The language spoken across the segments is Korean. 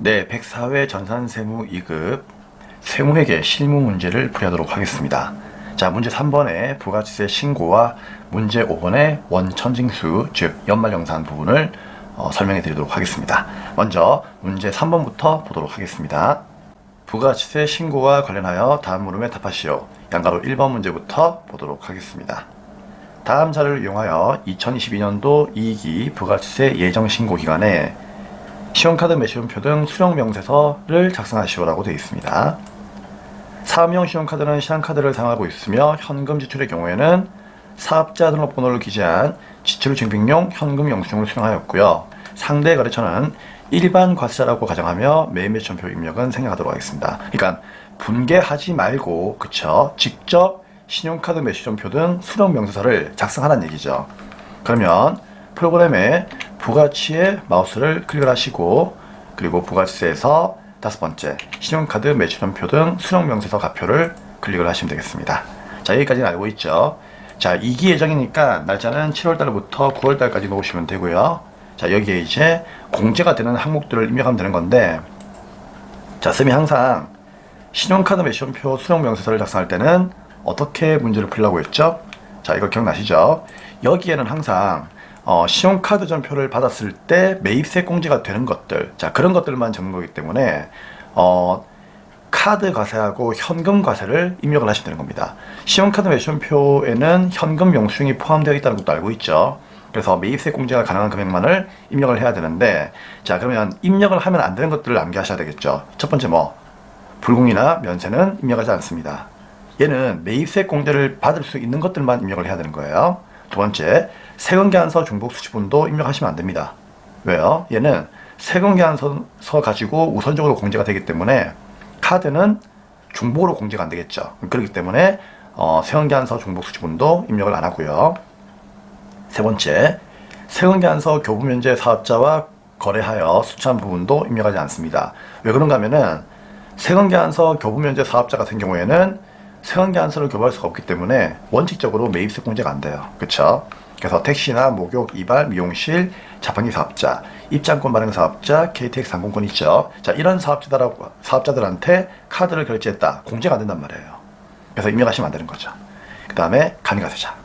네, 104회 전산세무 2급 세무회계 실무 문제를 풀이하도록 하겠습니다. 자, 문제 3번의 부가치세 신고와 문제 5번의 원천징수, 즉 연말정산 부분을 설명해 드리도록 하겠습니다. 먼저 문제 3번부터 보도록 하겠습니다. 부가치세 신고와 관련하여 다음 물음에 답하시오. 양가로 1번 문제부터 보도록 하겠습니다. 다음 자료를 이용하여 2022년도 2기 부가치세 예정신고 기간에 신용카드 매출표 등 수령명세서를 작성하시오라고 되어 있습니다. 사업용 신용카드는 신한카드를 사용하고 있으며 현금 지출의 경우에는 사업자 등록번호를 기재한 지출 증빙용 현금 영수증을 수령하였고요. 상대 거래처는 일반 과세자라고 가정하며 매매천표 입력은 생략하도록 하겠습니다. 그러니까 분개하지 말고 그쵸? 직접 신용카드 매출표 등 수령명세서를 작성하라는 얘기죠. 그러면 프로그램에 부가치에 마우스를 클릭을 하시고 그리고 부가치세에서 다섯 번째 신용카드 매출표 등 수령명세서 가표를 클릭을 하시면 되겠습니다. 자, 여기까지는 알고 있죠. 자, 2기 예정이니까 날짜는 7월달부터 9월달까지 놓으시면 되고요. 자, 여기에 이제 공제가 되는 항목들을 입력하면 되는 건데, 자, 쌤이 항상 신용카드 매출표 수령명세서를 작성할 때는 어떻게 문제를 풀려고 했죠? 자, 이거 기억나시죠? 여기에는 항상 신용카드 전표를 받았을 때 매입세 공제가 되는 것들, 자, 그런 것들만 적는 거기 때문에 카드 과세하고 현금 과세를 입력을 하시면 되는 겁니다. 신용카드 매출표에는 현금 영수증이 포함되어 있다는 것도 알고 있죠. 그래서 매입세 공제가 가능한 금액만을 입력을 해야 되는데, 자, 그러면 입력을 하면 안 되는 것들을 암기하셔야 되겠죠. 첫 번째 불공이나 면세는 입력하지 않습니다. 얘는 매입세 공제를 받을 수 있는 것들만 입력을 해야 되는 거예요. 두 번째, 세금계산서 중복수취분도 입력하시면 안 됩니다. 왜요? 얘는 세금계산서 가지고 우선적으로 공제가 되기 때문에 카드는 중복으로 공제가 안 되겠죠. 그렇기 때문에 세금계산서 중복수취분도 입력을 안 하고요. 세 번째, 세금계산서 교부면제 사업자와 거래하여 수취한 부분도 입력하지 않습니다. 왜 그런가 하면은 세금계산서 교부면제 사업자 같은 경우에는 세금계산서를 교부할 수가 없기 때문에 원칙적으로 매입세 공제가 안 돼요. 그쵸? 그래서 택시나 목욕, 이발, 미용실, 자판기 사업자, 입장권 발행 사업자, KTX 항공권 있죠. 자, 이런 사업자들한테 카드를 결제했다. 공제가 안 된단 말이에요. 그래서 입력하시면 안 되는 거죠. 그 다음에 간이가세자.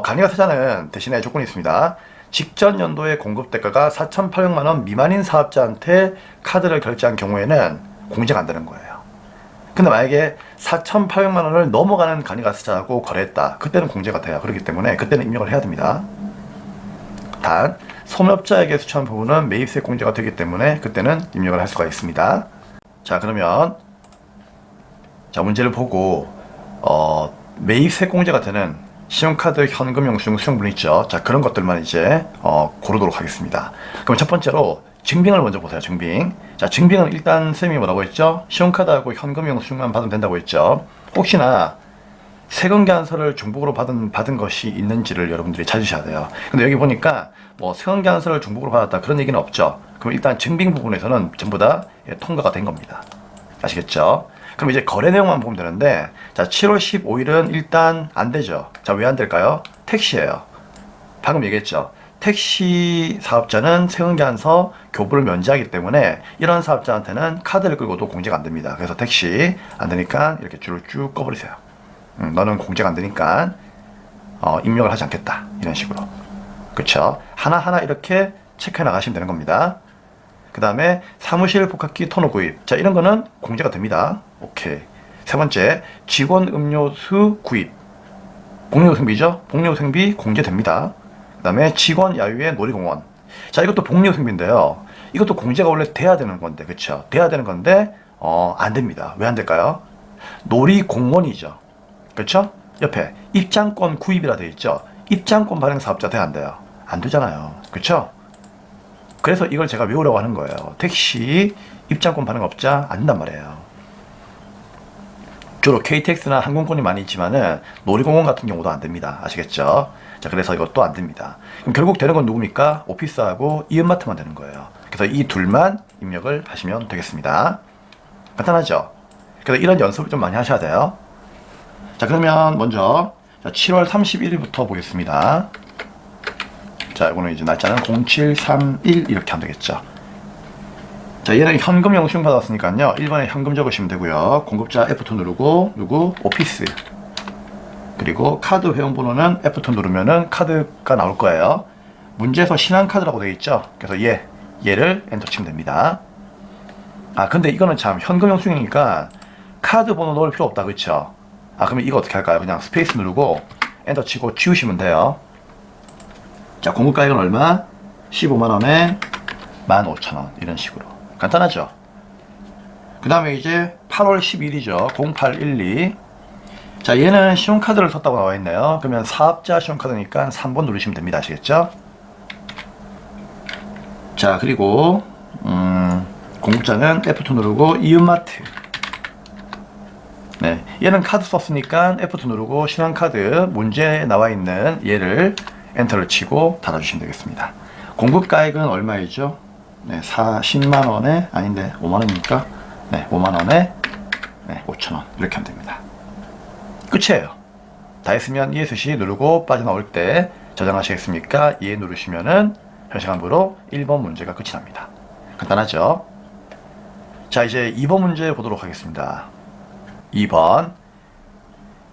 간이가세자는 대신에 조건이 있습니다. 직전 연도의 공급 대가가 4,800만 원 미만인 사업자한테 카드를 결제한 경우에는 공제가 안 되는 거예요. 근데 만약에 4,800만 원을 넘어가는 간이가세자하고 거래했다. 그때는 공제가 돼요. 그렇기 때문에 그때는 입력을 해야 됩니다. 단, 소매업자에게 수취한 부분은 매입세 공제가 되기 때문에 그때는 입력을 할 수가 있습니다. 자, 그러면 자, 문제를 보고 매입세 공제가 되는 신용카드 현금 영수증 수령분 있죠. 자, 그런 것들만 이제 고르도록 하겠습니다. 그럼 첫 번째로 증빙을 먼저 보세요. 증빙. 자, 증빙은 일단 쌤이 뭐라고 했죠? 신용카드하고 현금 영수증만 받으면 된다고 했죠. 혹시나 세금계산서를 중복으로 받은 것이 있는지를 여러분들이 찾으셔야 돼요. 근데 여기 보니까 세금계산서를 중복으로 받았다 그런 얘기는 없죠. 그럼 일단 증빙 부분에서는 전부 다 통과가 된 겁니다. 아시겠죠? 그럼 이제 거래 내용만 보면 되는데, 자, 7월 15일은 일단 안 되죠. 자, 왜 안 될까요? 택시예요. 방금 얘기했죠. 택시 사업자는 세금계산서 교부를 면제하기 때문에 이런 사업자한테는 카드를 끌고도 공제가 안 됩니다. 그래서 택시 안 되니까 이렇게 줄을 쭉 꺼버리세요. 너는 공제가 안 되니까 입력을 하지 않겠다. 이런 식으로. 그쵸? 하나하나 이렇게 체크해 나가시면 되는 겁니다. 그 다음에 사무실 복합기 토너 구입. 자, 이런 거는 공제가 됩니다. 오케이. 세 번째, 직원 음료수 구입. 복리후생비죠? 복리후생비 공제됩니다. 그 다음에 직원 야유의 놀이공원. 자, 이것도 복리후생비인데요. 이것도 공제가 원래 돼야 되는 건데, 그쵸? 돼야 되는 건데, 안 됩니다. 왜 안 될까요? 놀이공원이죠. 그쵸? 옆에 입장권 구입이라 되어 있죠? 입장권 발행 사업자 돼야 안 돼요? 안 되잖아요. 그쵸? 그래서 이걸 제가 외우라고 하는 거예요. 택시 입장권 발행업자 안 된단 말이에요. 주로 KTX나 항공권이 많이 있지만은 놀이공원 같은 경우도 안 됩니다. 아시겠죠? 자, 그래서 이것도 안 됩니다. 그럼 결국 되는 건 누굽니까? 오피스하고 이음마트만 되는 거예요. 그래서 이 둘만 입력을 하시면 되겠습니다. 간단하죠? 그래서 이런 연습을 좀 많이 하셔야 돼요. 자, 그러면 먼저 7월 31일부터 보겠습니다. 자, 이거는 이제 날짜는 0731 이렇게 하면 되겠죠. 자, 얘는 현금 영수증 받았으니까요. 1번에 현금 적으시면 되고요. 공급자 F2 누르고, 누구? 오피스. 그리고 카드 회원번호는 F2 누르면은 카드가 나올 거예요. 문제에서 신한카드라고 되어 있죠. 그래서 얘를 엔터 치면 됩니다. 아, 근데 이거는 참 현금 영수증이니까 카드 번호 넣을 필요 없다, 그쵸? 아, 그러면 이거 어떻게 할까요? 그냥 스페이스 누르고 엔터 치고 지우시면 돼요. 자, 공급가액은 얼마? 15만원에 15,000원. 이런 식으로. 간단하죠? 그 다음에 이제 8월 10일이죠. 0812. 자, 얘는 신용카드를 썼다고 나와 있네요. 그러면 사업자 신용카드니까 3번 누르시면 됩니다. 아시겠죠? 자, 그리고 공급자는 F2 누르고 이음마트. 네, 얘는 카드 썼으니까 F2 누르고 신한카드 문제에 나와 있는 얘를 엔터를 치고 닫아주시면 되겠습니다. 공급가액은 얼마이죠? 네, 10만원에 아닌데 5만원이니까 네, 5만원에 네, 5천원 이렇게 하면 됩니다. 끝이에요. 다 했으면 ESC 누르고 빠져나올 때 저장하시겠습니까? 예 누르시면은 현시간부로 1번 문제가 끝이 납니다. 간단하죠? 자, 이제 2번 문제 보도록 하겠습니다. 2번.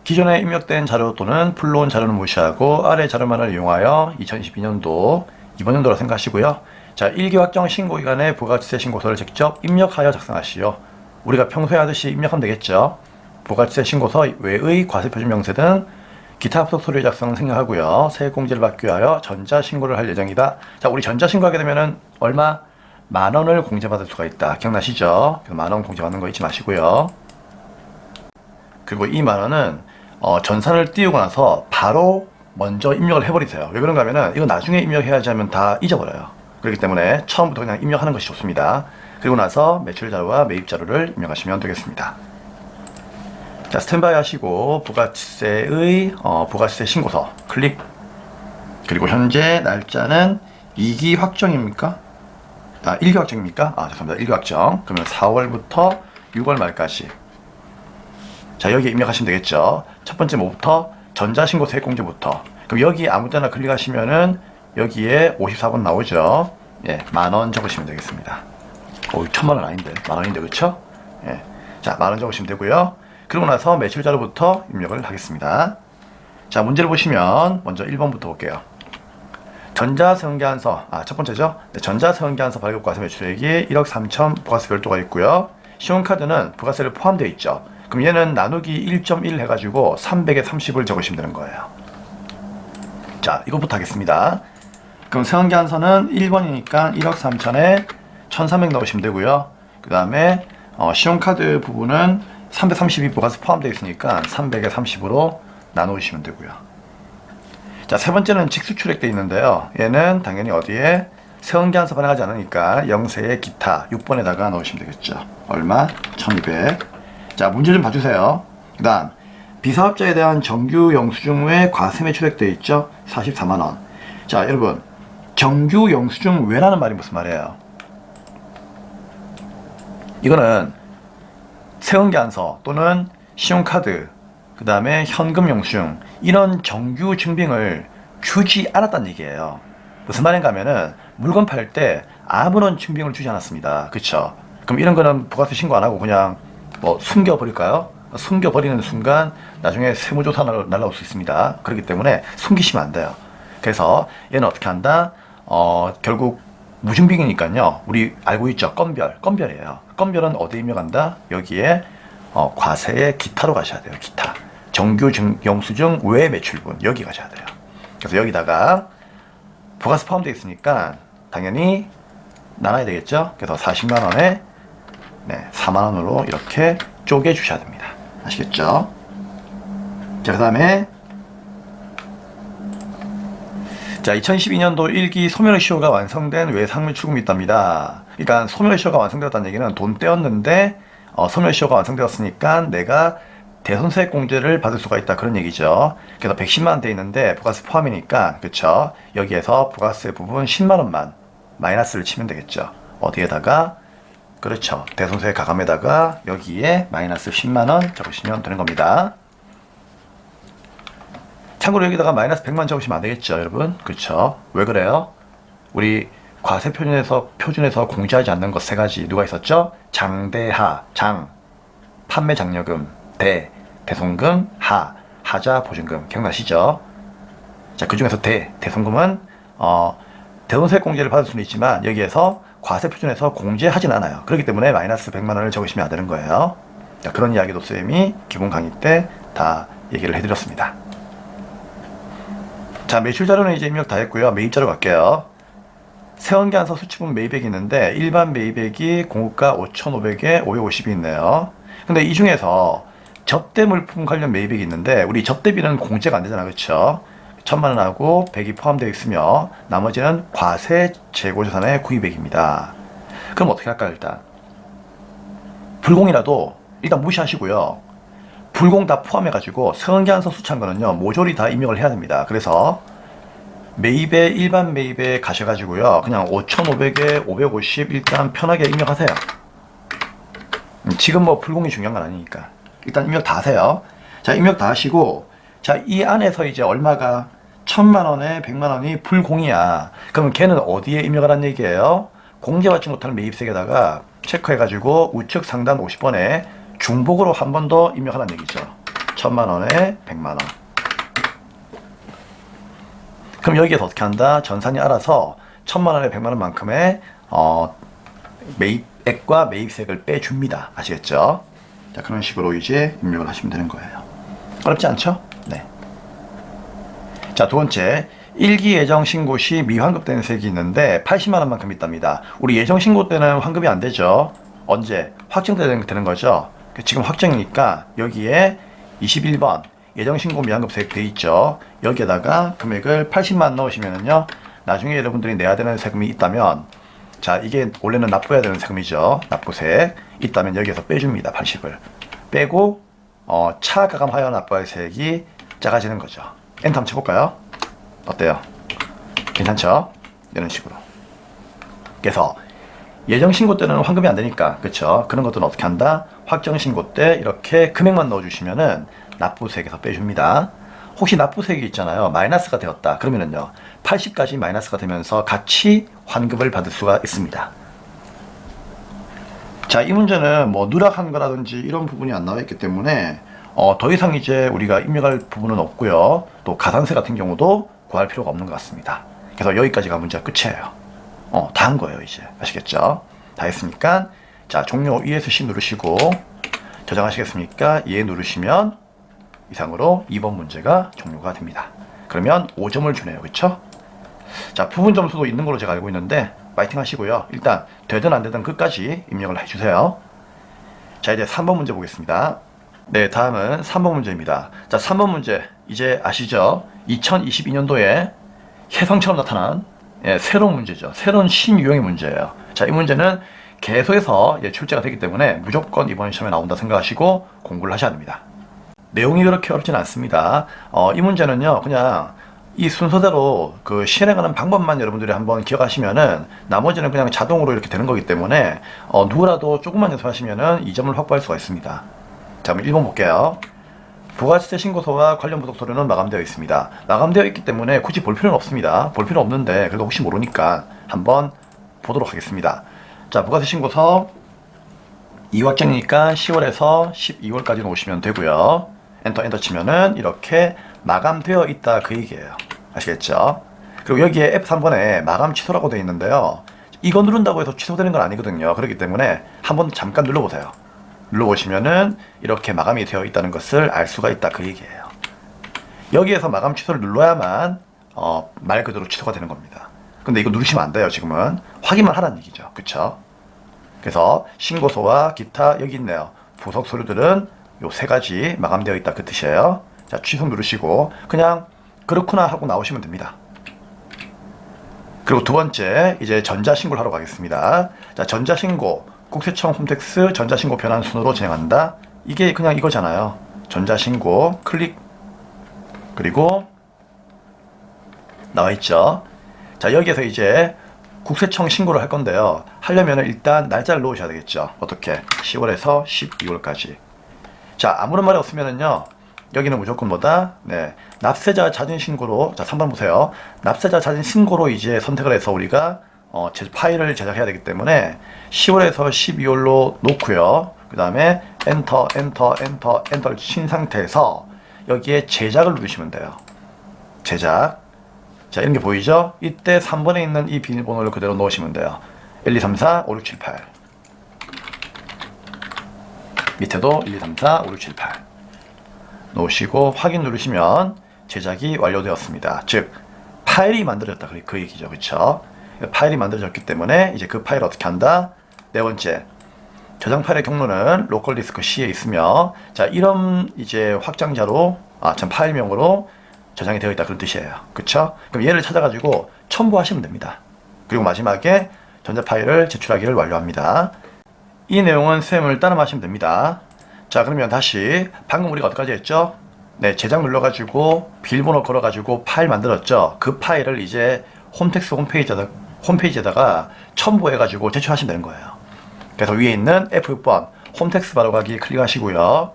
기존에 입력된 자료 또는 불러온 자료는 무시하고 아래 자료만을 이용하여 2022년도 이번 연도로 생각하시고요. 자, 1기 확정 신고 기간에 부가가치세 신고서를 직접 입력하여 작성하시오. 우리가 평소에 하듯이 입력하면 되겠죠. 부가가치세 신고서 외의 과세표준 명세 등 기타 합석 서류 작성 생략하고요. 세액공제를 받기 위하여 전자신고를 할 예정이다. 자, 우리 전자신고하게 되면은 얼마? 10,000원을 공제받을 수가 있다. 기억나시죠? 10,000원 공제받는 거 잊지 마시고요. 그리고 이 10,000원은 전산을 띄우고 나서 바로 먼저 입력을 해버리세요. 왜 그런가 하면은 이거 나중에 입력해야지 하면 다 잊어버려요. 그렇기 때문에 처음부터 그냥 입력하는 것이 좋습니다. 그리고 나서 매출 자료와 매입 자료를 입력하시면 되겠습니다. 자, 스탠바이 하시고 부가치세의 부가치세 신고서 클릭. 그리고 현재 날짜는 2기 확정입니까? 아, 1기 확정입니까? 아, 죄송합니다. 1기 확정. 그러면 4월부터 6월 말까지. 자, 여기 입력하시면 되겠죠. 첫 번째 뭐부터? 전자신고 세액공제부터. 그럼 여기 아무 데나 클릭하시면은 여기에 54번 나오죠. 예, 10,000원 적으시면 되겠습니다. 1,000만원 아닌데, 10,000원인데, 그쵸? 예. 자, 10,000원 적으시면 되고요. 그리고 나서 매출 자료부터 입력을 하겠습니다. 자, 문제를 보시면 먼저 1번부터 볼게요. 전자세원계한서, 첫 번째죠. 네, 전자세원계한서 발급과세 매출액이 1억 3천 부가세 별도가 있고요. 신용카드는 부가세를 포함되어 있죠. 그럼 얘는 나누기 1.1 해가지고 300에 30을 적으시면 되는 거예요. 자, 이것부터 하겠습니다. 그럼 세원계한서는 1번이니까 1억 3천에 1,300 넣으시면 되고요. 그 다음에 신용카드 부분은 332 부가세 포함되어 있으니까 300에 30으로 나누시면 되고요. 자, 세 번째는 직수출액되어 있는데요. 얘는 당연히 어디에? 세원계한서 발행하지 않으니까 영세의 기타 6번에다가 넣으시면 되겠죠. 얼마? 1,200. 자, 문제 좀 봐주세요. 그 다음 비사업자에 대한 정규 영수증 외 과세 매출액되어 있죠. 44만원. 자, 여러분, 정규 영수증 외라는 말이 무슨 말이에요? 이거는 세원계한서 또는 신용카드, 그 다음에 현금 영수증, 이런 정규 증빙을 주지 않았다는 얘기예요. 무슨 말인가 하면은 물건 팔 때 아무런 증빙을 주지 않았습니다. 그쵸? 그럼 이런 거는 부가세 신고 안 하고 그냥 뭐 숨겨버릴까요? 숨겨버리는 순간 나중에 세무조사 날라올 수 있습니다. 그렇기 때문에 숨기시면 안 돼요. 그래서 얘는 어떻게 한다? 결국 무증빙이니까요. 우리 알고 있죠? 건별이에요. 건별은 어디에 입력한다? 여기에 과세의 기타로 가셔야 돼요. 기타. 정규 영수증 외 매출분 여기 가셔야 돼요. 그래서 여기다가 부가세 포함되어 있으니까 당연히 나눠야 되겠죠? 그래서 40만원에 4만원으로 이렇게 쪼개 주셔야 됩니다. 아시겠죠? 자, 그 다음에 2012년도 1기 소멸레시오가 완성된 외상물 출금이 있답니다. 그러니까 소멸레시오가 완성되었다는 얘기는 돈 떼었는데 소멸레시오가 완성되었으니까 내가 대손세액 공제를 받을 수가 있다, 그런 얘기죠. 그래서 110만원 돼 있는데 부가세 포함이니까, 그쵸? 여기에서 부가세 부분 10만원만 마이너스를 치면 되겠죠. 어디에다가? 그렇죠. 대손세액 가감에다가 여기에 마이너스 10만원 적으시면 되는 겁니다. 참고로 여기다가 마이너스 100만 적으시면 안 되겠죠, 여러분? 그쵸? 왜 그래요? 우리 과세 표준에서 공제하지 않는 것 세 가지 누가 있었죠? 장대하, 장, 판매 장려금, 대손금, 하자 보증금. 기억나시죠? 자, 그 중에서 대손금은 대손세 공제를 받을 수는 있지만 여기에서 과세 표준에서 공제하진 않아요. 그렇기 때문에 마이너스 100만 원을 적으시면 안 되는 거예요. 자, 그런 이야기도 쌤이 기본 강의 때 다 얘기를 해드렸습니다. 자, 매출 자료는 이제 입력 다 했고요. 매입 자료 갈게요. 세원계한서 수치분 매입액이 있는데 일반 매입액이 공급가 5,500에 550이 있네요. 근데 이 중에서 접대 물품 관련 매입액이 있는데 우리 접대비는 공제가 안 되잖아, 그렇죠? 1,000만 원하고 100이 포함되어 있으며 나머지는 과세 재고자산의 구입액입니다. 그럼 어떻게 할까요? 일단 불공이라도 일단 무시하시고요. 불공 다 포함해가지고 세원계한서 수치한 거는요 모조리 다 입력을 해야 됩니다. 그래서 매입에 일반 매입에 가셔가지고요 그냥 5,500에 550 일단 편하게 입력하세요. 지금 뭐 불공이 중요한 건 아니니까 일단 입력 다 하세요. 자, 입력 다 하시고 자, 이 안에서 이제 얼마가 1,000만 원에 100만 원이 불공이야. 그러면 걔는 어디에 입력하라는 얘기예요? 공제받지 못하는 매입세에다가 체크해가지고 우측 상단 50번에 중복으로 한 번 더 입력하라는 얘기죠. 1,000만 원에 100만 원. 그럼 여기에서 어떻게 한다? 전산이 알아서 1,000만 원에 100만 원만큼의 매입액과 매입세액을 빼줍니다. 아시겠죠? 자, 그런 식으로 이제 입력을 하시면 되는 거예요. 어렵지 않죠? 네. 자, 두 번째, 일기 예정 신고 시 미환급되는 세액이 있는데 80만 원만큼 있답니다. 우리 예정 신고 때는 환급이 안 되죠. 언제? 확정 때 되는 거죠. 지금 확정이니까 여기에 21번 예정 신고 미환급 세액 돼 있죠. 여기에다가 금액을 80만 원 넣으시면은요. 나중에 여러분들이 내야 되는 세금이 있다면 자, 이게 원래는 납부해야 되는 세금이죠. 납부세액 있다면 여기에서 빼줍니다. 80을 빼고 차가감하여 납부할 세액이 작아지는 거죠. 엔터 한번 쳐볼까요? 어때요? 괜찮죠? 이런 식으로. 그래서 예정 신고 때는 환급이 안 되니까, 그쵸? 그런 것들은 어떻게 한다? 확정 신고 때 이렇게 금액만 넣어주시면은 납부세액에서 빼줍니다. 혹시 납부세액이 있잖아요. 마이너스가 되었다. 그러면은요, 80까지 마이너스가 되면서 같이 환급을 받을 수가 있습니다. 자, 이 문제는 뭐 누락한 거라든지 이런 부분이 안 나와 있기 때문에 더 이상 이제 우리가 입력할 부분은 없고요. 또 가산세 같은 경우도 구할 필요가 없는 것 같습니다. 그래서 여기까지가 문제가 끝이에요. 다 한 거예요, 이제. 아시겠죠? 다 했으니까, 자, 종료 ESC 누르시고, 저장하시겠습니까? 예 누르시면, 이상으로 2번 문제가 종료가 됩니다. 그러면 5점을 주네요. 그쵸? 자, 부분 점수도 있는 걸로 제가 알고 있는데, 파이팅 하시고요. 일단, 되든 안 되든 끝까지 입력을 해주세요. 자, 이제 3번 문제 보겠습니다. 네, 다음은 3번 문제입니다. 자, 3번 문제, 이제 아시죠? 2022년도에 혜성처럼 나타난 새로운 문제죠. 새로운 신유형의 문제예요. 자, 이 문제는 계속해서 출제가 되기 때문에 무조건 이번 시험에 나온다 생각하시고 공부를 하셔야 됩니다. 내용이 그렇게 어렵지는 않습니다. 이 문제는요, 그냥 이 순서대로 그 실행하는 방법만 여러분들이 한번 기억하시면은 나머지는 그냥 자동으로 이렇게 되는 거기 때문에 누구라도 조금만 연습하시면은 2점을 확보할 수가 있습니다. 자, 그럼 1번 볼게요. 부가세 신고서와 관련 부속 서류는 마감되어 있습니다. 마감되어 있기 때문에 굳이 볼 필요는 없습니다. 볼 필요 없는데 그래도 혹시 모르니까 한번 보도록 하겠습니다. 자, 부가세 신고서 2확정이니까 10월에서 12월까지 놓으시면 되고요. 엔터 치면은 이렇게 마감되어 있다 그 얘기예요. 아시겠죠? 그리고 여기에 F3번에 마감 취소라고 되어 있는데요. 이거 누른다고 해서 취소되는 건 아니거든요. 그렇기 때문에 한번 잠깐 눌러보세요. 눌러보시면은 이렇게 마감이 되어 있다는 것을 알 수가 있다 그 얘기예요. 여기에서 마감 취소를 눌러야만 말 그대로 취소가 되는 겁니다. 근데 이거 누르시면 안 돼요. 지금은 확인만 하라는 얘기죠. 그쵸? 그래서 신고서와 기타 여기 있네요. 부속 서류들은 요 세 가지 마감되어 있다 그 뜻이에요. 자, 취소 누르시고 그냥 그렇구나 하고 나오시면 됩니다. 그리고 두 번째 이제 전자신고를 하러 가겠습니다. 자, 전자신고 국세청 홈택스 전자신고 변환 순으로 진행한다. 이게 그냥 이거잖아요. 전자신고 클릭 그리고 나와있죠. 자, 여기에서 이제 국세청 신고를 할 건데요. 하려면 일단 날짜를 넣으셔야 되겠죠. 어떻게? 10월에서 12월까지. 자, 아무런 말이 없으면은요. 여기는 무조건 뭐다? 네, 납세자 자진 신고로. 자, 3번 보세요. 납세자 자진 신고로 이제 선택을 해서 우리가 파일을 제작해야 되기 때문에 10월에서 12월로 놓고요. 그 다음에 엔터를 친 상태에서 여기에 제작을 누르시면 돼요. 제작. 자, 이런 게 보이죠? 이때 3번에 있는 이 비밀번호를 그대로 넣으시면 돼요. 1, 2, 3, 4, 5, 6, 7, 8. 밑에도 1, 2, 3, 4, 5, 6, 7, 8 놓으시고 확인 누르시면 제작이 완료되었습니다. 즉 파일이 만들어졌다 그 얘기죠. 그쵸? 파일이 만들어졌기 때문에 이제 그 파일을 어떻게 한다? 네 번째, 저장 파일의 경로는 로컬 디스크 C에 있으며, 자, 이런 이제 확장자로 파일명으로 저장이 되어 있다 그런 뜻이에요. 그쵸? 그럼 얘를 찾아가지고 첨부하시면 됩니다. 그리고 마지막에 전자 파일을 제출하기를 완료합니다. 이 내용은 쌤을 따라하시면 됩니다. 자, 그러면 다시 방금 우리가 어디까지 했죠? 네, 제작 눌러가지고 비밀번호 걸어가지고 파일 만들었죠. 그 파일을 이제 홈택스 홈페이지에다가 첨부해가지고 제출하시면 되는 거예요. 그래서 위에 있는 F6번 홈택스 바로 가기 클릭하시고요.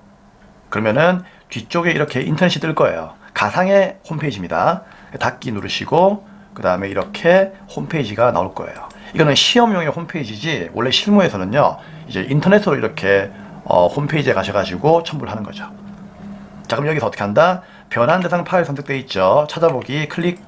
그러면은 뒤쪽에 이렇게 인터넷이 뜰 거예요. 가상의 홈페이지입니다. 닫기 누르시고 그 다음에 이렇게 홈페이지가 나올 거예요. 이거는 시험용의 홈페이지지 원래 실무에서는요 이제 인터넷으로 이렇게 홈페이지에 가셔가지고 첨부를 하는 거죠. 자, 그럼 여기서 어떻게 한다? 변환 대상 파일 선택되어 있죠. 찾아보기 클릭.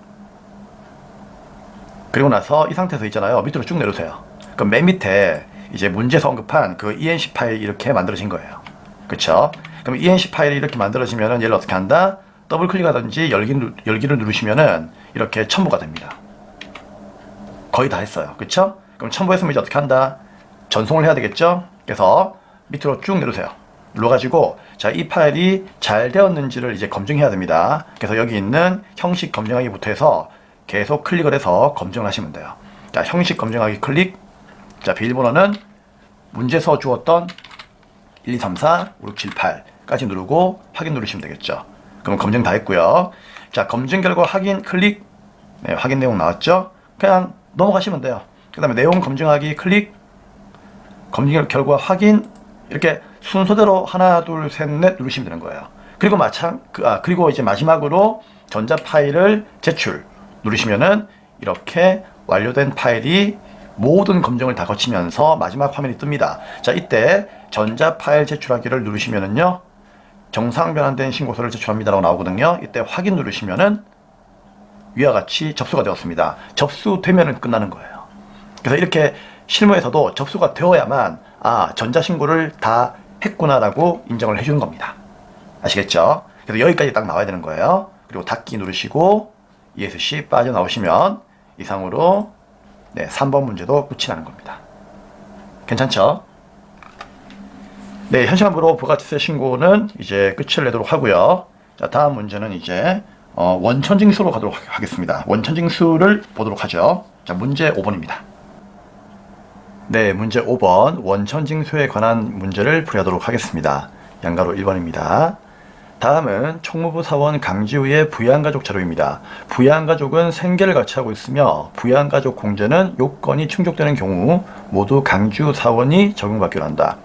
그리고 나서 이 상태에서 있잖아요. 밑으로 쭉 내려오세요. 그럼 맨 밑에 이제 문제에서 언급한 그 ENC 파일이 이렇게 만들어진 거예요. 그쵸? 그럼 ENC 파일이 이렇게 만들어지면은 얘를 어떻게 한다? 더블 클릭하든지 열기를 누르시면은 이렇게 첨부가 됩니다. 거의 다 했어요. 그쵸? 그럼 첨부했으면 이제 어떻게 한다? 전송을 해야 되겠죠? 그래서 밑으로 쭉 내려오세요. 눌러가지고 자, 이 파일이 잘 되었는지를 이제 검증해야 됩니다. 그래서 여기 있는 형식 검증하기부터 해서 계속 클릭을 해서 검증을 하시면 돼요. 자, 형식 검증하기 클릭. 자, 비밀번호는 문제서 주었던 1, 2, 3, 4, 5, 6, 7, 8까지 누르고 확인 누르시면 되겠죠. 그럼 검증 다 했고요. 자, 검증 결과 확인 클릭. 네, 확인 내용 나왔죠? 그냥 넘어가시면 돼요. 그 다음에 내용 검증하기 클릭. 검증 결과 확인. 이렇게 순서대로 하나, 둘, 셋, 넷 누르시면 되는 거예요. 그리고 그리고 이제 마지막으로 전자 파일을 제출 누르시면은 이렇게 완료된 파일이 모든 검증을 다 거치면서 마지막 화면이 뜹니다. 자, 이때 전자 파일 제출하기를 누르시면은요 정상 변환된 신고서를 제출합니다라고 나오거든요. 이때 확인 누르시면은 위와 같이 접수가 되었습니다. 접수되면은 끝나는 거예요. 그래서 이렇게 실무에서도 접수가 되어야만 전자신고를 다 했구나라고 인정을 해주는 겁니다. 아시겠죠? 그래서 여기까지 딱 나와야 되는 거예요. 그리고 닫기 누르시고 ESC 빠져나오시면 이상으로 3번 문제도 끝이 나는 겁니다. 괜찮죠? 네, 현시간부로 부가치세 신고는 이제 끝을 내도록 하고요. 자, 다음 문제는 이제 원천징수로 가도록 하겠습니다. 원천징수를 보도록 하죠. 자, 문제 5번입니다. 네, 문제 5번 원천징수에 관한 문제를 풀이하도록 하겠습니다. 양가로 1번입니다. 다음은 총무부 사원 강지우의 부양가족 자료입니다. 부양가족은 생계를 같이 하고 있으며 부양가족 공제는 요건이 충족되는 경우 모두 강지우 사원이 적용받기로 한다.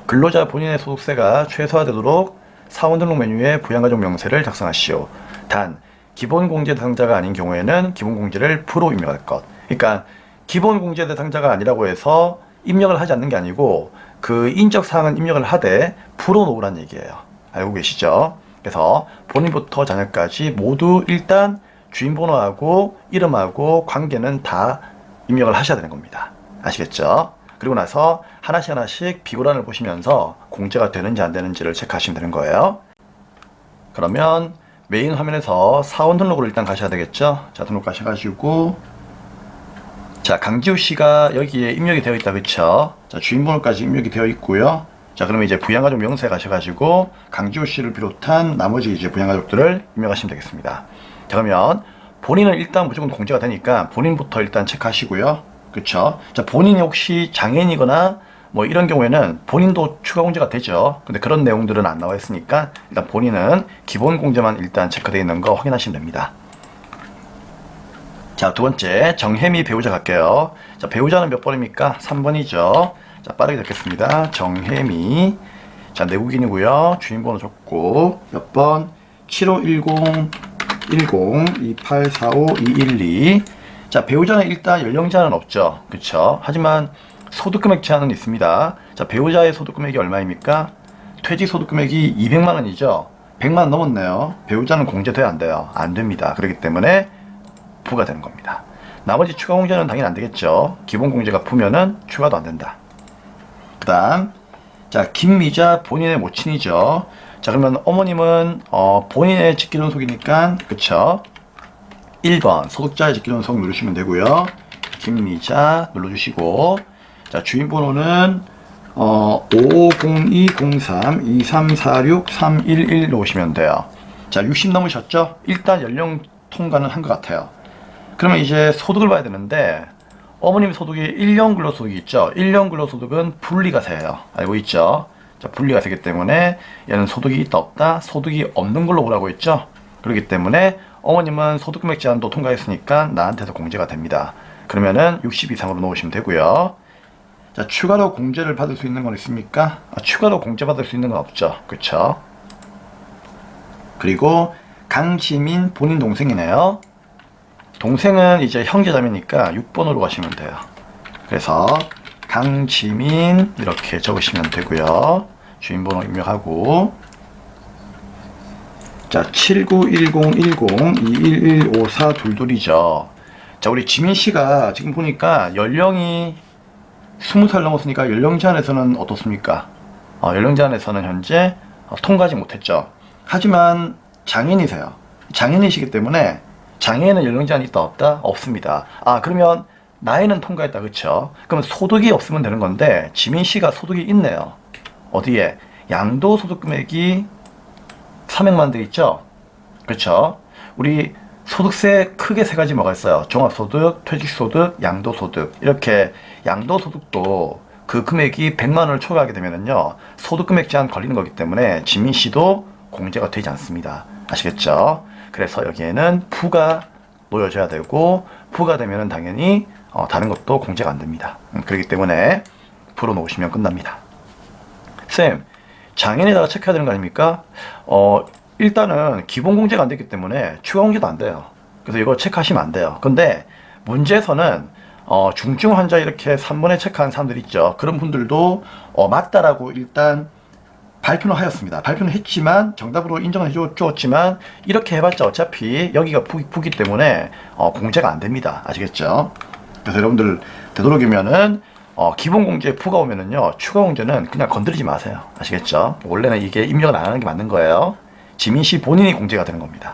근로자 본인의 소득세가 최소화되도록 사원 등록 메뉴에 부양가족 명세를 작성하시오. 단 기본공제 대상자가 아닌 경우에는 기본공제를 프로 입력할 것. 그러니까 기본공제 대상자가 아니라고 해서 입력을 하지 않는 게 아니고 그 인적사항은 입력을 하되 프로 놓으란 얘기예요. 알고 계시죠? 그래서 본인부터 자녀까지 모두 일단 주인번호하고 이름하고 관계는 다 입력을 하셔야 되는 겁니다. 아시겠죠? 그리고 나서 하나씩 비고란을 보시면서 공제가 되는지 안 되는지를 체크하시면 되는 거예요. 그러면 메인 화면에서 사원 등록으로 일단 가셔야 되겠죠? 자, 등록하셔가지고 자, 강지우 씨가 여기에 입력이 되어 있다, 그쵸? 자, 주인번호까지 입력이 되어 있고요. 자, 그러면 이제 부양가족 명세에 가셔가지고 강지우 씨를 비롯한 나머지 이제 부양가족들을 입력하시면 되겠습니다. 자, 그러면 본인은 일단 무조건 공제가 되니까 본인부터 일단 체크하시고요. 그쵸? 자, 본인이 혹시 장애인이거나 뭐 이런 경우에는 본인도 추가 공제가 되죠. 근데 그런 내용들은 안 나와 있으니까 일단 본인은 기본 공제만 일단 체크되어 있는 거 확인하시면 됩니다. 자, 두 번째 정혜미 배우자 갈게요. 자, 배우자는 몇 번입니까? 3번이죠. 자, 빠르게 적겠습니다. 정혜미. 자, 내국인이고요. 주인번호 적고 몇 번? 7510 10 2845 212. 자, 배우자는 일단 연령 제한은 없죠. 그쵸? 하지만 소득금액 제한은 있습니다. 자, 배우자의 소득금액이 얼마입니까? 퇴직 소득금액이 200만 원이죠. 100만 원 넘었네요. 배우자는 공제돼야 안 돼요. 안 됩니다. 그렇기 때문에 부과되는 겁니다. 나머지 추가 공제는 당연히 안 되겠죠. 기본 공제가 부면은 추가도 안 된다. 그 다음, 자, 김미자 본인의 모친이죠. 자, 그러면 어머님은 본인의 직계존속이니까, 그쵸? 1번 소득자의 직계존속 누르시면 되고요. 김미자 눌러주시고, 자, 주인번호는 50203-2346-311 넣으시면 돼요. 자, 60 넘으셨죠? 일단 연령 통과는 한 것 같아요. 그러면 이제 소득을 봐야 되는데, 어머님 소득이 1년 근로소득이 있죠. 1년 근로소득은 분리과세예요. 알고 있죠? 자, 분리과세이기 때문에 얘는 소득이 있다 없다, 소득이 없는 걸로 보라고 했죠. 그렇기 때문에 어머님은 소득금액 제한도 통과했으니까 나한테도 공제가 됩니다. 그러면은 60 이상으로 넣으시면 되고요. 자, 추가로 공제를 받을 수 있는 건 있습니까? 추가로 공제 받을 수 있는 건 없죠. 그쵸? 그리고 강지민 본인 동생이네요. 동생은 이제 형제자매니까 6번으로 가시면 돼요. 그래서 강지민 이렇게 적으시면 되고요. 주인번호 입력하고, 자, 791010-21154 둘둘이죠. 자, 우리 지민씨가 지금 보니까 연령이 20살 넘었으니까 연령 제한에서는 어떻습니까? 연령 제한에서는 현재 통과하지 못했죠. 하지만 장인이세요. 장인이시기 때문에 장애인은 연령 제한이 있다 없다? 없습니다. 그러면 나이는 통과했다. 그쵸? 그럼 소득이 없으면 되는 건데 지민씨가 소득이 있네요. 어디에? 양도소득금액이 300만 돼 있죠? 그쵸? 우리 소득세 크게 세 가지 뭐가 있어요? 종합소득, 퇴직소득, 양도소득. 이렇게 양도소득도 그 금액이 100만 원을 초과하게 되면은요, 소득금액 제한 걸리는 거기 때문에 지민씨도 공제가 되지 않습니다. 아시겠죠? 그래서 여기에는 부가 놓여져야 되고, 부가 되면은 당연히 다른 것도 공제가 안 됩니다. 그렇기 때문에 부로 놓으시면 끝납니다. 쌤, 장애인에다가 체크해야 되는 거 아닙니까? 일단은 기본 공제가 안 됐기 때문에 추가 공제도 안 돼요. 그래서 이거 체크하시면 안 돼요. 근데 문제에서는 중증 환자 이렇게 3번에 체크한 사람들 있죠. 그런 분들도 맞다라고 일단 발표는 하였습니다. 발표는 했지만 정답으로 인정해 주었지만 이렇게 해봤자 어차피 여기가 부기 때문에 공제가 안 됩니다. 아시겠죠? 그래서 여러분들 되도록이면은 기본 공제 부가 오면은요, 추가 공제는 그냥 건드리지 마세요. 아시겠죠? 원래는 이게 입력을 안 하는 게 맞는 거예요. 지민씨 본인이 공제가 되는 겁니다.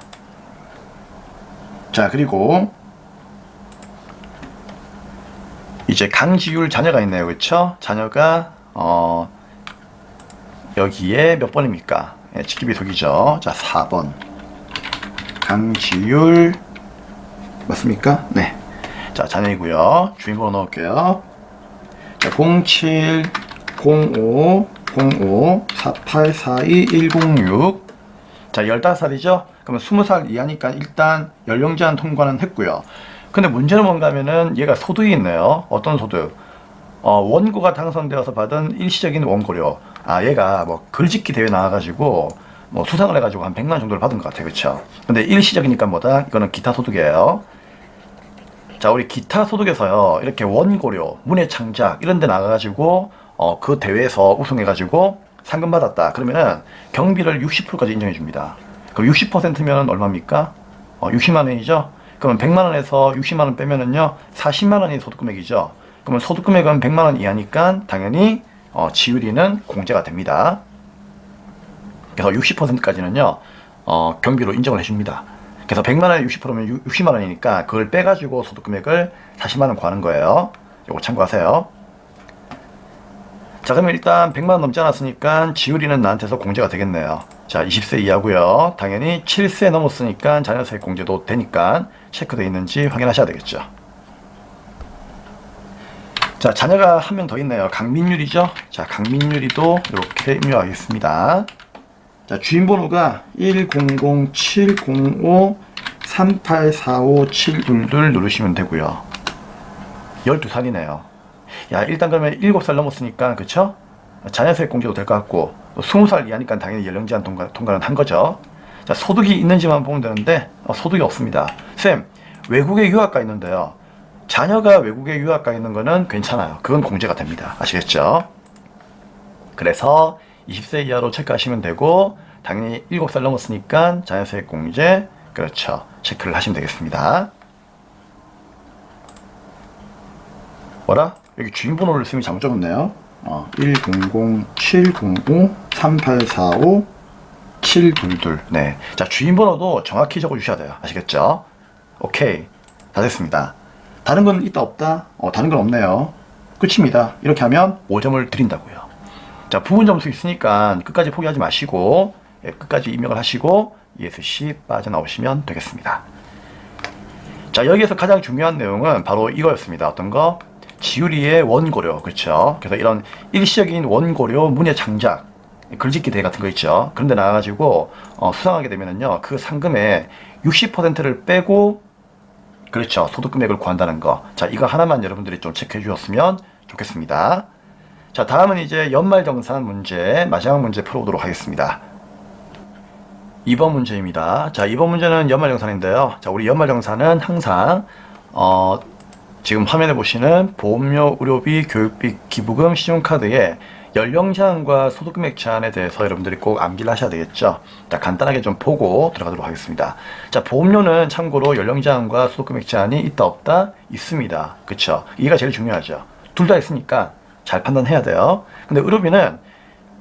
자, 그리고 이제 강지율 자녀가 있네요. 그쵸? 자녀가 여기에 몇 번입니까? 직기비속이죠. 자, 4번 강지율 맞습니까? 네. 자, 자녀이고요. 주인번호 넣을게요. 자, 07 05 05 48 42 106. 자, 15살이죠? 그러면 20살 이하니까 일단 연령 제한 통과는 했고요. 근데 문제는 뭔가 하면은 얘가 소득이 있네요. 어떤 소득? 원고가 당선되어서 받은 일시적인 원고료. 얘가 뭐 글짓기 대회 나와가지고 뭐 수상을 해가지고 한 100만 정도를 받은 것 같아요. 그쵸? 근데 일시적이니까 뭐다? 이거는 기타 소득이에요. 자, 우리 기타 소득에서요, 이렇게 원고료, 문예창작 이런 데 나가가지고 그 대회에서 우승해가지고 상금 받았다. 그러면은 경비를 60%까지 인정해 줍니다. 그럼 60%면 얼마입니까? 60만 원이죠? 그러면 100만 원에서 60만 원 빼면은요, 40만 원이 소득금액이죠? 그러면 소득금액은 100만 원 이하니까 당연히 지율이는 공제가 됩니다. 그래서 60%까지는요, 경비로 인정을 해줍니다. 그래서 100만 원에 60%면 60만 원이니까 그걸 빼가지고 소득금액을 40만 원 구하는 거예요. 요거 참고하세요. 자, 그러면 일단 100만 원 넘지 않았으니까 지율이는 나한테서 공제가 되겠네요. 자, 20세 이하고요. 당연히 7세 넘었으니까 자녀세 공제도 되니까 체크되어 있는지 확인하셔야 되겠죠. 자, 자녀가 한 명 더 있네요. 강민율이죠. 자, 강민율이도 이렇게 입력하겠습니다. 자, 주인번호가 100-705-3845-722 누르시면 되고요. 12살이네요. 야, 일단 그러면 7살 넘었으니까, 그쵸? 자녀세 공제도 될 것 같고, 20살 이하니까 당연히 연령 제한 통과는 한 거죠. 자, 소득이 있는지만 보면 되는데, 소득이 없습니다. 쌤, 외국에 유학가 있는데요. 자녀가 외국에 유학 가 있는 거는 괜찮아요. 그건 공제가 됩니다. 아시겠죠? 그래서 20세 이하로 체크하시면 되고, 당연히 7살 넘었으니까 자녀세액 공제, 그렇죠, 체크를 하시면 되겠습니다. 뭐라? 여기 주인번호를 쓰면 잘못 적었네요. 100-705-3845-722. 네. 자, 주인번호도 정확히 적어주셔야 돼요. 아시겠죠? 오케이. 다 됐습니다. 다른 건 있다 없다? 다른 건 없네요. 끝입니다. 이렇게 하면 5점을 드린다고요. 자, 부분 점수 있으니까 끝까지 포기하지 마시고, 끝까지 입력을 하시고 ESC 빠져나오시면 되겠습니다. 자, 여기에서 가장 중요한 내용은 바로 이거였습니다. 어떤 거? 지유리의 원고료, 그렇죠? 그래서 이런 일시적인 원고료 문예 창작, 글짓기 대회 같은 거 있죠? 그런데 나와가지고 수상하게 되면은요, 그 상금의 60%를 빼고, 그렇죠, 소득금액을 구한다는 거. 자, 이거 하나만 여러분들이 좀 체크해 주셨으면 좋겠습니다. 자, 다음은 이제 연말정산 문제, 마지막 문제 풀어보도록 하겠습니다. 2번 문제입니다. 자, 2번 문제는 연말정산인데요. 자, 우리 연말정산은 항상 지금 화면에 보시는 보험료, 의료비, 교육비, 기부금, 신용카드에 연령 제한과 소득금액 제한에 대해서 여러분들이 꼭 암기를 하셔야 되겠죠. 자, 간단하게 좀 보고 들어가도록 하겠습니다. 자, 보험료는 참고로 연령 제한과 소득금액 제한이 있다 없다? 있습니다. 그쵸? 이게 제일 중요하죠. 둘 다 있으니까 잘 판단해야 돼요. 근데 의료비는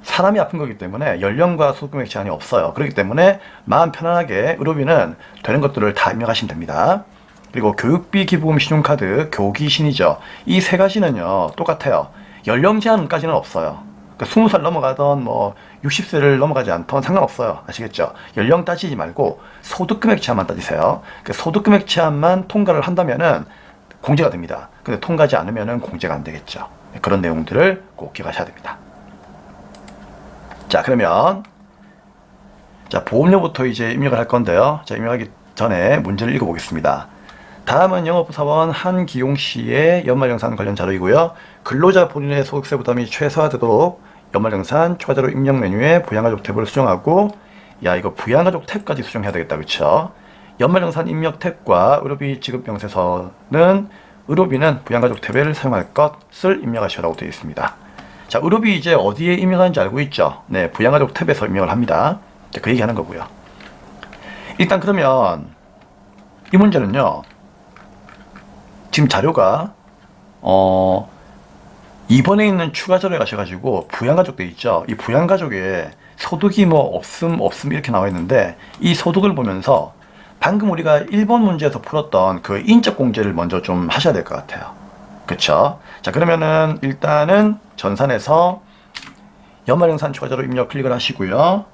사람이 아픈 거기 때문에 연령과 소득금액 제한이 없어요. 그렇기 때문에 마음 편안하게 의료비는 되는 것들을 다 입력하시면 됩니다. 그리고 교육비, 기부금, 신용카드, 교기신이죠. 이 세 가지는요, 똑같아요. 연령 제한까지는 없어요. 그러니까 20살 넘어가던 뭐 60세를 넘어가지 않던 상관없어요. 아시겠죠? 연령 따지지 말고 소득금액 제한만 따지세요. 그러니까 소득금액 제한만 통과를 한다면은 공제가 됩니다. 근데 통과하지 않으면은 공제가 안 되겠죠. 그런 내용들을 꼭 기억하셔야 됩니다. 자, 그러면 자, 보험료부터 이제 입력을 할 건데요. 자, 입력하기 전에 문제를 읽어보겠습니다. 다음은 영업사원 한기용 씨의 연말정산 관련 자료이고요. 근로자 본인의 소득세 부담이 최소화되도록 연말정산 추가자료 입력 메뉴에 부양가족 탭을 수정하고, 야, 이거 부양가족 탭까지 수정해야 되겠다, 그쵸? 연말정산 입력 탭과 의료비 지급 명세서는 의료비는 부양가족 탭을 사용할 것을 입력하시라고 되어 있습니다. 자, 의료비 이제 어디에 입력하는지 알고 있죠? 네, 부양가족 탭에서 입력을 합니다. 자, 그 얘기하는 거고요. 일단 그러면 이 문제는요, 지금 자료가 2번에 있는 추가 자료에 가셔가지고 부양가족 돼 있죠. 이 부양가족에 소득이 뭐 없음 이렇게 나와 있는데, 이 소득을 보면서 방금 우리가 1번 문제에서 풀었던 그 인적 공제를 먼저 좀 하셔야 될 것 같아요. 그쵸? 자, 그러면은 일단은 전산에서 연말정산 추가 자료 입력 클릭을 하시고요.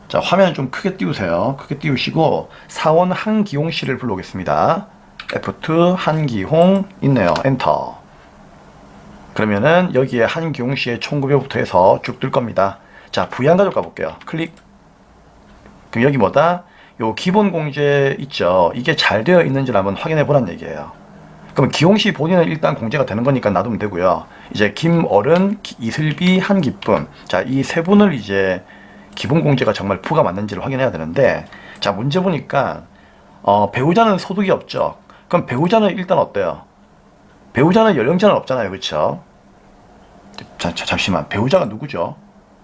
자, 화면을 좀 크게 띄우세요. 크게 띄우시고 사원 한기홍 씨를 불러오겠습니다. F2 한기홍 있네요. 엔터. 그러면은 여기에 한기홍 씨의 총급여부터 해서 쭉 뜰 겁니다. 자, 부양가족 가볼게요. 클릭. 그럼 여기 뭐다? 요 기본 공제 있죠. 이게 잘 되어 있는지를 한번 확인해 보란 얘기예요. 그럼 기홍 씨 본인은 일단 공제가 되는 거니까 놔두면 되고요. 이제 김어른, 이슬비, 한기쁨. 자, 이 세 분을 이제 기본 공제가 정말 부가 맞는지를 확인해야 되는데, 자, 문제 보니까 배우자는 소득이 없죠. 그럼 배우자는 일단 어때요? 배우자는 연령 제한 없잖아요, 그렇죠? 잠시만, 배우자가 누구죠?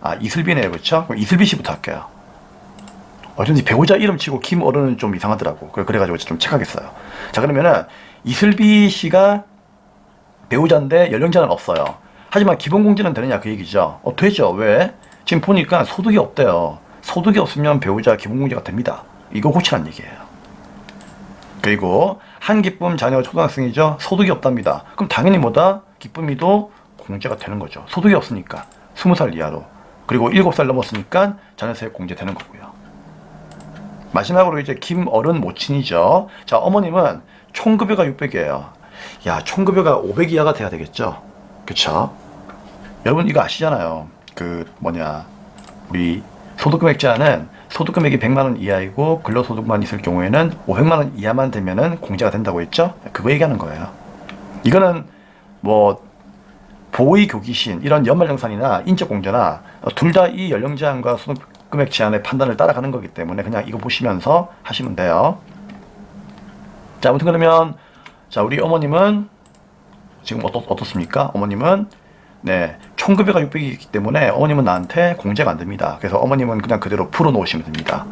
아, 이슬비네요, 그렇죠? 그럼 이슬비 씨부터 할게요. 어쩐지 배우자 이름 치고 김어른은 좀 이상하더라고. 그래가지고 좀 체크하겠어요. 자, 그러면은 이슬비 씨가 배우자인데 연령 제한은 없어요. 하지만 기본 공제는 되느냐 그 얘기죠. 되죠. 왜? 지금 보니까 소득이 없대요. 소득이 없으면 배우자 기본 공제가 됩니다. 이거 고치란 얘기예요. 그리고 한기쁨 자녀가 초등학생이죠. 소득이 없답니다. 그럼 당연히 뭐다? 기쁨이도 공제가 되는 거죠. 소득이 없으니까 20살 이하로. 그리고 7살 넘었으니까 자녀세액 공제되는 거고요. 마지막으로 이제 김어른 모친이죠. 자, 어머님은 총급여가 600이에요. 야, 총급여가 500 이하가 돼야 되겠죠. 그쵸? 여러분 이거 아시잖아요. 우리 소득금액 제한은 소득금액이 100만원 이하이고 근로소득만 있을 경우에는 500만원 이하만 되면은 공제가 된다고 했죠. 그거 얘기하는 거예요. 이거는 뭐 보의 교기신 이런 연말정산이나 인적공제나 둘 다 이 연령 제한과 소득금액 제한의 판단을 따라가는 거기 때문에 그냥 이거 보시면서 하시면 돼요. 자, 아무튼 그러면 자, 우리 어머님은 지금 어떻습니까? 어머님은 네, 총급여가 600이기 때문에 어머님은 나한테 공제가 안 됩니다. 그래서 어머님은 그냥 그대로 풀어 놓으시면 됩니다.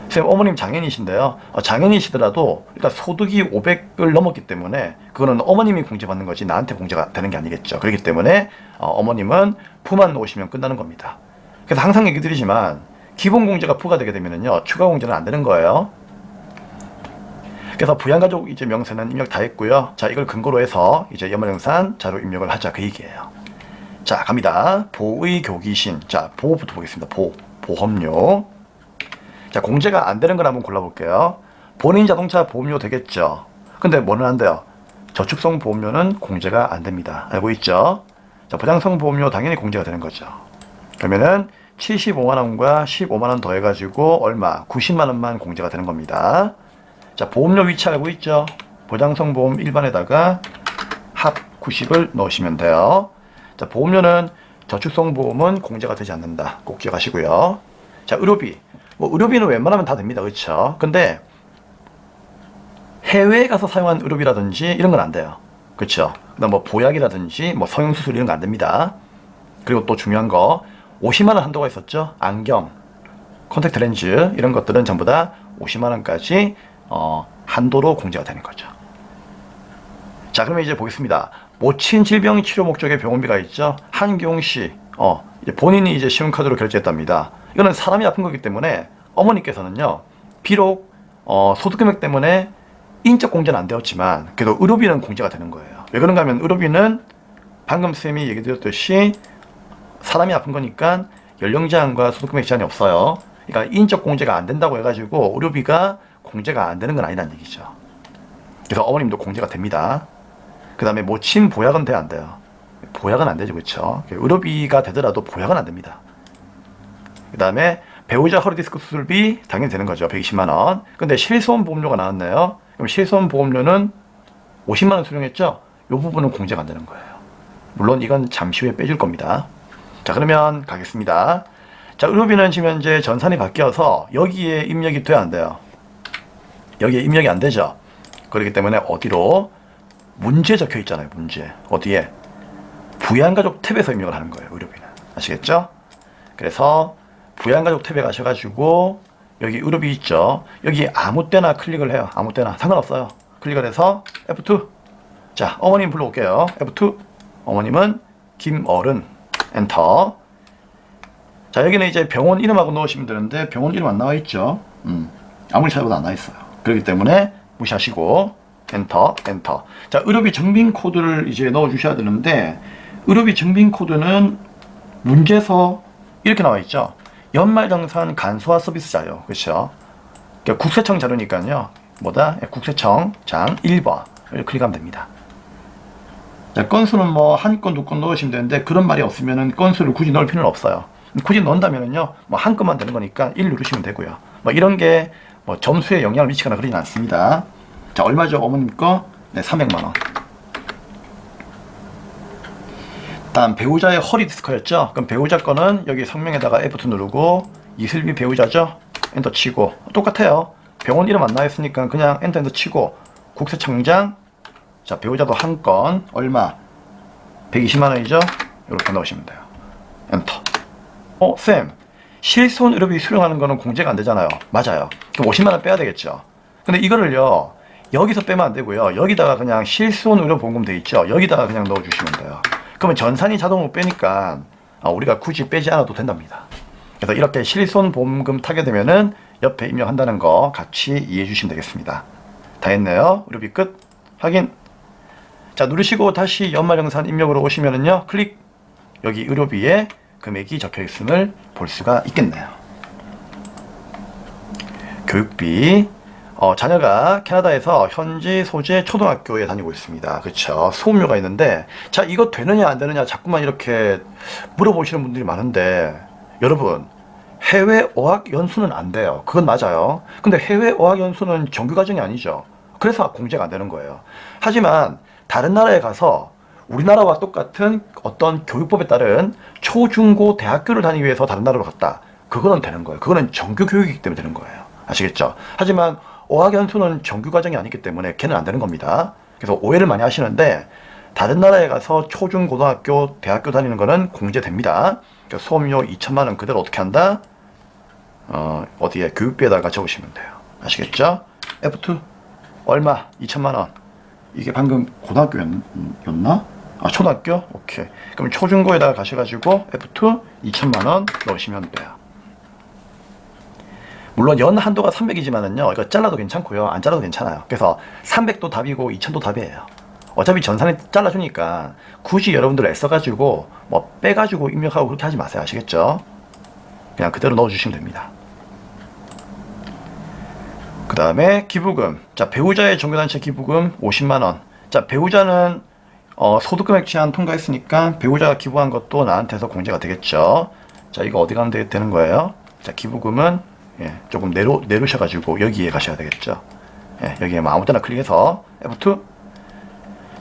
선생님, 어머님 장애인이신데요. 장애인이시더라도 일단 소득이 500을 넘었기 때문에 그거는 어머님이 공제받는 거지 나한테 공제가 되는 게 아니겠죠. 그렇기 때문에 어머님은 푸만 놓으시면 끝나는 겁니다. 그래서 항상 얘기 드리지만 기본 공제가 부과되게 되면은요, 추가 공제는 안 되는 거예요. 그래서 부양가족 이제 명세는 입력 다 했고요. 자, 이걸 근거로 해서 이제 연말정산 자료 입력을 하자, 그 얘기예요. 자, 갑니다. 보의 교기신. 자, 보호부터 보겠습니다. 보험료. 자, 공제가 안 되는 걸 한번 골라볼게요. 본인 자동차 보험료 되겠죠. 근데 뭐는 안 돼요? 저축성 보험료는 공제가 안 됩니다. 알고 있죠? 자, 보장성 보험료 당연히 공제가 되는 거죠. 그러면은 75만원과 15만원 더해가지고 얼마? 90만원만 공제가 되는 겁니다. 자, 보험료 위치 알고 있죠? 보장성 보험 일반에다가 합 90을 넣으시면 돼요. 자, 보험료는 저축성 보험은 공제가 되지 않는다. 꼭 기억하시고요. 자, 의료비. 뭐 의료비는 웬만하면 다 됩니다. 그렇죠? 근데 해외에 가서 사용한 의료비라든지 이런 건 안 돼요. 그렇죠? 그다음 뭐 보약이라든지 뭐 성형수술 이런 거 안 됩니다. 그리고 또 중요한 거 50만원 한도가 있었죠? 안경, 컨택트 렌즈 이런 것들은 전부 다 50만원까지 한도로 공제가 되는 거죠. 자, 그러면 이제 보겠습니다. 모친 질병 치료 목적의 병원비가 있죠. 한기용씨 이제 본인이 이제 신용카드로 결제했답니다. 이거는 사람이 아픈 거기 때문에 어머니께서는요, 비록 소득금액 때문에 인적 공제는 안 되었지만 그래도 의료비는 공제가 되는 거예요. 왜 그런가 하면 의료비는 방금 쌤이 얘기 드렸듯이 사람이 아픈 거니까 연령 제한과 소득금액 제한이 없어요. 그러니까 인적 공제가 안 된다고 해가지고 의료비가 공제가 안 되는 건 아니라는 얘기죠. 그래서 어머님도 공제가 됩니다. 그 다음에 모친 보약은 돼야 안 돼요. 보약은 안 되죠. 그렇죠? 의료비가 되더라도 보약은 안 됩니다. 그 다음에 배우자 허리디스크 수술비 당연히 되는 거죠. 120만원. 근데 실손 보험료가 나왔네요. 그럼 실손 보험료는 50만원 수령했죠? 이 부분은 공제가 안 되는 거예요. 물론 이건 잠시 후에 빼줄 겁니다. 자, 그러면 가겠습니다. 자, 의료비는 지금 현재 전산이 바뀌어서 여기에 입력이 돼야 안 돼요. 여기에 입력이 안 되죠. 그렇기 때문에 어디로? 문제 적혀 있잖아요. 문제. 어디에? 부양가족 탭에서 입력을 하는 거예요. 의료비는. 아시겠죠? 그래서 부양가족 탭에 가셔가지고 여기 의료비 있죠. 여기 아무 때나 클릭을 해요. 아무 때나 상관없어요. 클릭을 해서 F2. 자, 어머님 불러올게요. F2. 어머님은 김어른. 엔터. 자, 여기는 이제 병원 이름하고 넣으시면 되는데 병원 이름 안 나와 있죠. 아무리 찾아봐도 안 나와 있어요. 그렇기 때문에 무시하시고 엔터. 자, 의료비 증빙 코드를 이제 넣어 주셔야 되는데 의료비 증빙 코드는 문제서 이렇게 나와 있죠. 연말정산 간소화 서비스 자료. 그렇죠? 그러니까 국세청 자료니까요. 뭐다? 국세청 장 1번 클릭하면 됩니다. 자, 건수는 뭐 한 건, 두 건 넣으시면 되는데 그런 말이 없으면은 건수를 굳이 넣을 필요는 없어요. 굳이 넣는다면은요, 뭐 한 건만 되는 거니까 1 누르시면 되고요. 뭐 이런 게 뭐 점수에 영향을 미치거나 그러진 않습니다. 자, 얼마죠? 어머님 거? 네, 300만원. 다음 배우자의 허리 디스크였죠? 그럼 배우자 거는 여기 성명에다가 F2 누르고 이슬비 배우자죠? 엔터 치고 똑같아요. 병원 이름 안 나와있으니까 그냥 엔터 치고 국세청장. 자, 배우자도 한 건 얼마? 120만원이죠? 이렇게 넣으시면 돼요. 엔터. 쌤, 실손 의료비 수령하는 거는 공제가 안 되잖아요. 맞아요. 그럼 50만원 빼야 되겠죠. 근데 이거를요, 여기서 빼면 안 되고요. 여기다가 그냥 실손 의료보험금 돼 있죠? 여기다가 그냥 넣어주시면 돼요. 그러면 전산이 자동으로 빼니까 우리가 굳이 빼지 않아도 된답니다. 그래서 이렇게 실손 보험금 타게 되면은 옆에 입력한다는 거 같이 이해해 주시면 되겠습니다. 다 했네요. 의료비 끝. 확인. 자, 누르시고 다시 연말정산 입력으로 오시면은요, 클릭. 여기 의료비에 금액이 적혀 있음을 볼 수가 있겠네요. 교육비. 자녀가 캐나다에서 현지 소재 초등학교에 다니고 있습니다. 그쵸? 수업료가 있는데, 자, 이거 되느냐 안 되느냐 자꾸만 이렇게 물어보시는 분들이 많은데, 여러분, 해외 어학 연수는 안 돼요. 그건 맞아요. 근데 해외 어학 연수는 정규 과정이 아니죠. 그래서 공제가 안 되는 거예요. 하지만 다른 나라에 가서 우리나라와 똑같은 어떤 교육법에 따른 초, 중, 고 대학교를 다니기 위해서 다른 나라로 갔다. 그거는 되는 거예요. 그거는 정규 교육이기 때문에 되는 거예요. 아시겠죠? 하지만 어학연수는 정규 과정이 아니기 때문에 걔는 안 되는 겁니다. 그래서 오해를 많이 하시는데 다른 나라에 가서 초중 고등학교 대학교 다니는 거는 공제됩니다. 그러니까 수업료 2천만 원 그대로 어떻게 한다? 어디에 교육비에다가 적으시면 돼요. 아시겠죠? F2 얼마? 2천만 원. 이게 방금 고등학교였나? 아, 초등학교? 오케이. 그럼 초중고에다가 가셔가지고 F2 2천만 원 넣으시면 돼요. 물론 연 한도가 300이지만은요, 이거 잘라도 괜찮고요, 안 잘라도 괜찮아요. 그래서 300도 답이고 2000도 답이에요. 어차피 전산에 잘라주니까 굳이 여러분들 애써가지고 뭐 빼가지고 입력하고 그렇게 하지 마세요. 아시겠죠? 그냥 그대로 넣어주시면 됩니다. 그 다음에 기부금. 자, 배우자의 종교단체 기부금 50만원. 자, 배우자는 소득금액 제한 통과했으니까 배우자가 기부한 것도 나한테서 공제가 되겠죠. 자, 이거 어디 가면 되는 거예요? 자, 기부금은 조금 내려셔가지고 여기에 가셔야 되겠죠. 여기에 뭐 아무 때나 클릭해서 F2.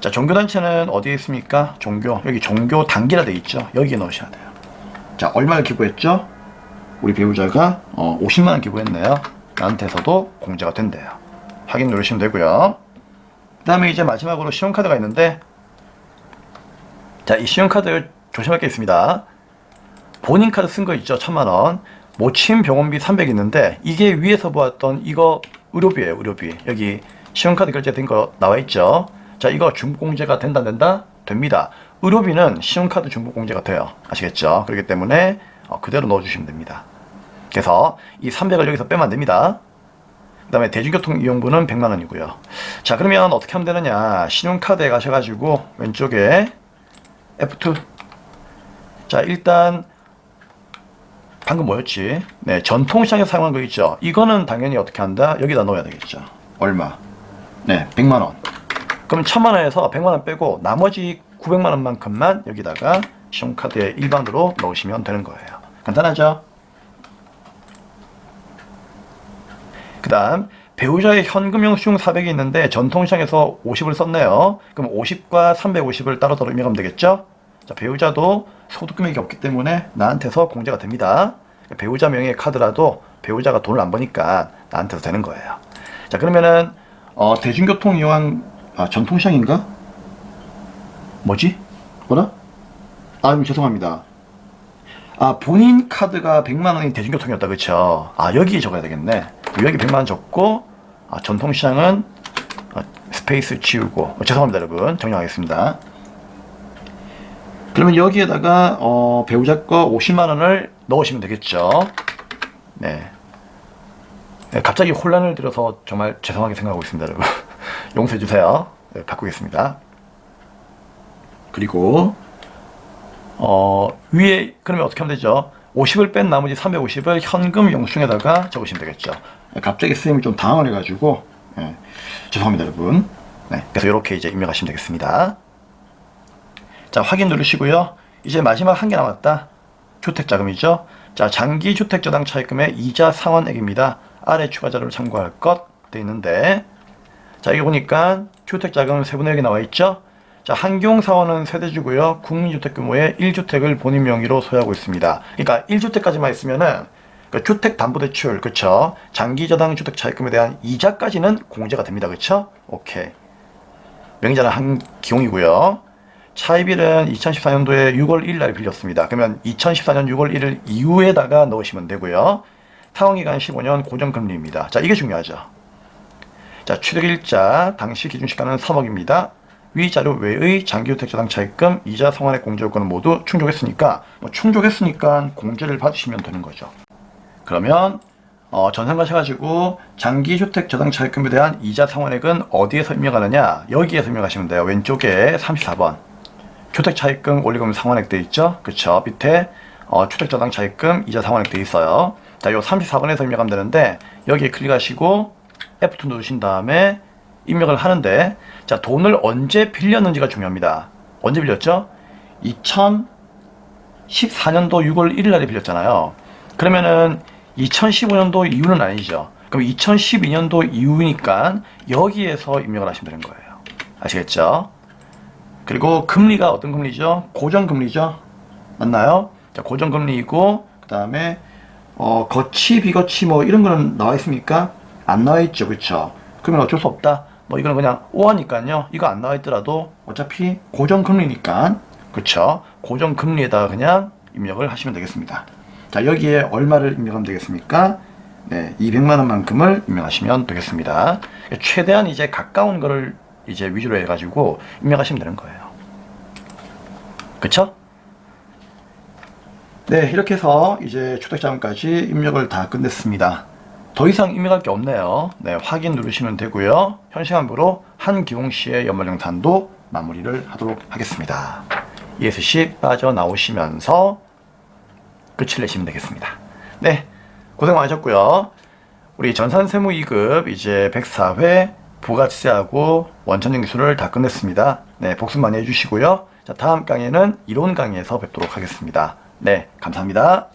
자, 종교단체는 어디에 있습니까? 종교. 여기 종교 단기라 돼 있죠. 여기에 넣으셔야 돼요. 자, 얼마를 기부했죠? 우리 배우자가 50만원 기부했네요. 나한테서도 공제가 된대요. 확인 누르시면 되고요. 그 다음에 이제 마지막으로 신용카드가 있는데, 자, 이 신용카드 조심할 게 있습니다. 본인 카드 쓴 거 있죠? 1000만원. 모침 병원비 300 있는데, 이게 위에서 보았던 이거 의료비예요. 의료비. 여기 신용카드 결제된 거 나와 있죠? 자, 이거 중복공제가 된다 안 된다? 됩니다. 의료비는 신용카드 중복공제가 돼요. 아시겠죠? 그렇기 때문에 그대로 넣어주시면 됩니다. 그래서 이 300을 여기서 빼면 안 됩니다. 그 다음에 대중교통 이용료는 100만원이고요. 자, 그러면 어떻게 하면 되느냐. 신용카드에 가셔가지고 왼쪽에 F2. 자, 일단 방금 뭐였지? 네, 전통시장에서 사용한 거 있죠? 이거는 당연히 어떻게 한다? 여기다 넣어야 되겠죠. 얼마? 네, 100만원. 그럼 1000만원에서 100만원 빼고 나머지 900만원만큼만 여기다가 신용카드에 일반으로 넣으시면 되는 거예요. 간단하죠? 그 다음 배우자의 현금 영수증 400이 있는데 전통시장에서 50을 썼네요. 그럼 50과 350을 따로따로 입력하면 되겠죠? 자, 배우자도 소득금액이 없기 때문에 나한테서 공제가 됩니다. 배우자 명의의 카드라도 배우자가 돈을 안 버니까 나한테서 되는 거예요. 자, 그러면은 대중교통 이용한 전통시장인가? 뭐지? 뭐라? 죄송합니다. 본인 카드가 100만원이 대중교통이었다. 그쵸? 여기에 적어야 되겠네. 여기 100만원 적고 전통시장은 스페이스 지우고 죄송합니다 여러분. 정리하겠습니다. 그러면 여기에다가 배우자 거 50만원을 넣으시면 되겠죠. 네. 갑자기 혼란을 들어서 정말 죄송하게 생각하고 있습니다 여러분. 용서해주세요. 네, 바꾸겠습니다. 그리고 위에 그러면 어떻게 하면 되죠? 50을 뺀 나머지 350을 현금 영수증에다가 적으시면 되겠죠. 갑자기 선생님이 좀 당황을 해가지고 죄송합니다 여러분. 네, 그래서 이렇게 이제 입력하시면 되겠습니다. 자, 확인 누르시고요. 이제 마지막 한 개 남았다. 주택자금이죠. 자, 장기주택저당 차입금의 이자 상환액입니다. 아래 추가 자료를 참고할 것 돼 있는데, 자, 여기 보니까 주택자금 세분의 여기 나와 있죠. 자, 한경사원은 세대주고요. 국민주택 규모의 1주택을 본인 명의로 소유하고 있습니다. 그러니까 1주택까지만 있으면은 주택담보대출, 그쵸? 장기저당 주택 차입금에 대한 이자까지는 공제가 됩니다. 그쵸? 오케이. 명의자는 한기용이고요. 차입일은 2014년도에 6월 1일 날 빌렸습니다. 그러면 2014년 6월 1일 이후에다가 넣으시면 되고요. 사용기간 15년 고정금리입니다. 자, 이게 중요하죠. 자, 취득일자 당시 기준시가는 3억입니다. 위 자료 외의 장기주택저당 차입금, 이자 상환액 공제 요건은 모두 충족했으니까 충족했으니까 공제를 받으시면 되는 거죠. 그러면 전산 가셔가지고 장기주택저당 차입금에 대한 이자 상환액은 어디에서 입력하느냐? 여기에서 입력하시면 돼요. 왼쪽에 34번 주택차입금 원리금 상환액 돼 있죠? 그쵸? 밑에 주택저당 차입금 이자 상환액 돼 있어요. 자, 요 34번에서 입력하면 되는데 여기에 클릭하시고 F2 누르신 다음에 입력을 하는데, 자, 돈을 언제 빌렸는지가 중요합니다. 언제 빌렸죠? 2014년도 6월 1일 날에 빌렸잖아요. 그러면은 2015년도 이후는 아니죠. 그럼 2012년도 이후니까 여기에서 입력을 하시면 되는 거예요. 아시겠죠? 그리고 금리가 어떤 금리죠? 고정금리죠? 맞나요? 자, 고정금리이고, 그 다음에 거치, 비거치 뭐 이런 거는 나와 있습니까? 안 나와 있죠. 그쵸? 그러면 어쩔 수 없다. 뭐 이거는 그냥 오하니까요. 이거 안 나와 있더라도 어차피 고정금리니까, 그쵸? 고정금리에다가 그냥 입력을 하시면 되겠습니다. 자, 여기에 얼마를 입력하면 되겠습니까? 네, 200만 원만큼을 입력하시면 되겠습니다. 최대한 이제 가까운 거를 이제 위주로 해가지고 입력하시면 되는 거예요. 그쵸? 네, 이렇게 해서 이제 주택자금까지 입력을 다 끝냈습니다. 더 이상 입력할 게 없네요. 네, 확인 누르시면 되고요. 현 시간부로 한기홍 씨의 연말정산도 마무리를 하도록 하겠습니다. ESC 빠져나오시면서 끝을 내시면 되겠습니다. 네, 고생 많으셨고요. 우리 전산세무 2급 이제 104회 부가세하고 원천징 기술을 다 끝냈습니다. 네, 복습 많이 해주시고요. 자, 다음 강의는 이론 강의에서 뵙도록 하겠습니다. 네, 감사합니다.